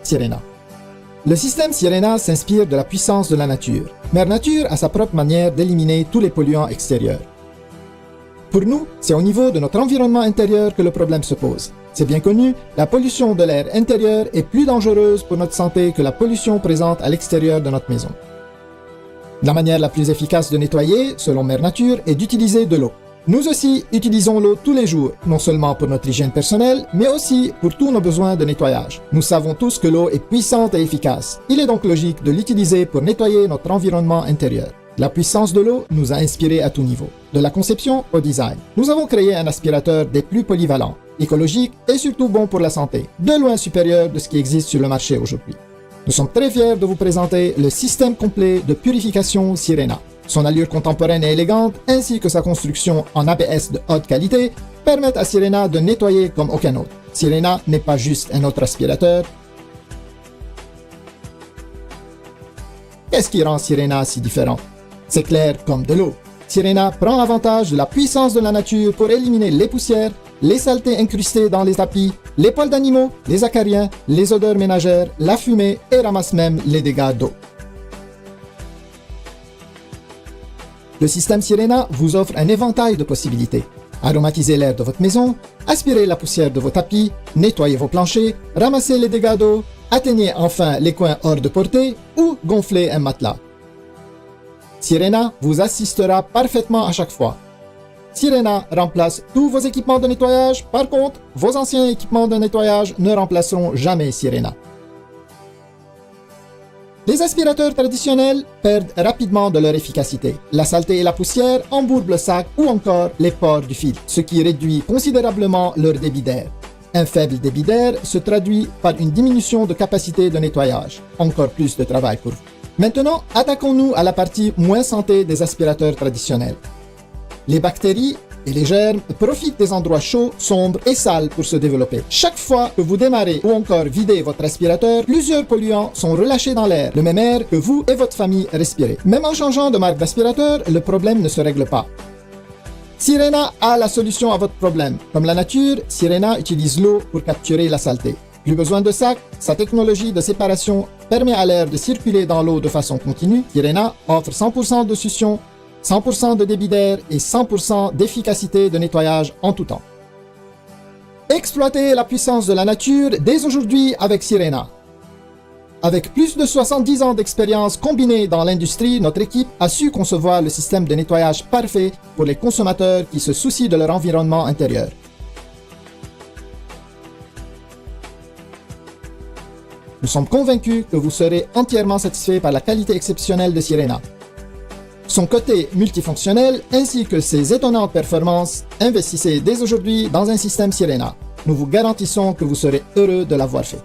Sirena. Le système Sirena s'inspire de la puissance de la nature. Mère Nature a sa propre manière d'éliminer tous les polluants extérieurs. Pour nous, c'est au niveau de notre environnement intérieur que le problème se pose. C'est bien connu, la pollution de l'air intérieur est plus dangereuse pour notre santé que la pollution présente à l'extérieur de notre maison. La manière la plus efficace de nettoyer, selon Mère Nature, est d'utiliser de l'eau. Nous aussi utilisons l'eau tous les jours, non seulement pour notre hygiène personnelle, mais aussi pour tous nos besoins de nettoyage. Nous savons tous que l'eau est puissante et efficace. Il est donc logique de l'utiliser pour nettoyer notre environnement intérieur. La puissance de l'eau nous a inspirés à tout niveau, de la conception au design. Nous avons créé un aspirateur des plus polyvalents, écologique et surtout bon pour la santé, de loin supérieur de ce qui existe sur le marché aujourd'hui. Nous sommes très fiers de vous présenter le système complet de purification Sirena. Son allure contemporaine et élégante, ainsi que sa construction en ABS de haute qualité, permettent à Sirena de nettoyer comme aucun autre. Sirena n'est pas juste un autre aspirateur. Qu'est-ce qui rend Sirena si différent? C'est clair comme de l'eau. Sirena prend avantage de la puissance de la nature pour éliminer les poussières, les saletés incrustées dans les tapis, les poils d'animaux, les acariens, les odeurs ménagères, la fumée et ramasse même les dégâts d'eau. Le système Sirena vous offre un éventail de possibilités. Aromatiser l'air de votre maison, aspirer la poussière de vos tapis, nettoyer vos planchers, ramasser les dégâts d'eau, atteignez enfin les coins hors de portée ou gonfler un matelas. Sirena vous assistera parfaitement à chaque fois. Sirena remplace tous vos équipements de nettoyage. Par contre, vos anciens équipements de nettoyage ne remplaceront jamais Sirena. Les aspirateurs traditionnels perdent rapidement de leur efficacité. La saleté et la poussière embourbent le sac ou encore les pores du fil, ce qui réduit considérablement leur débit d'air. Un faible débit d'air se traduit par une diminution de capacité de nettoyage. Encore plus de travail pour vous. Maintenant, attaquons-nous à la partie moins santé des aspirateurs traditionnels. Les bactéries et les germes profitent des endroits chauds, sombres et sales pour se développer. Chaque fois que vous démarrez ou encore videz votre aspirateur, plusieurs polluants sont relâchés dans l'air, le même air que vous et votre famille respirez. Même en changeant de marque d'aspirateur, le problème ne se règle pas. Sirena a la solution à votre problème. Comme la nature, Sirena utilise l'eau pour capturer la saleté. Plus besoin de sac, sa technologie de séparation permet à l'air de circuler dans l'eau de façon continue. Sirena offre 100% de succion, 100% de débit d'air et 100% d'efficacité de nettoyage en tout temps. Exploitez la puissance de la nature dès aujourd'hui avec Sirena. Avec plus de 70 ans d'expérience combinée dans l'industrie, notre équipe a su concevoir le système de nettoyage parfait pour les consommateurs qui se soucient de leur environnement intérieur. Nous sommes convaincus que vous serez entièrement satisfait par la qualité exceptionnelle de Sirena. Son côté multifonctionnel ainsi que ses étonnantes performances, investissez dès aujourd'hui dans un système Sirena. Nous vous garantissons que vous serez heureux de l'avoir fait.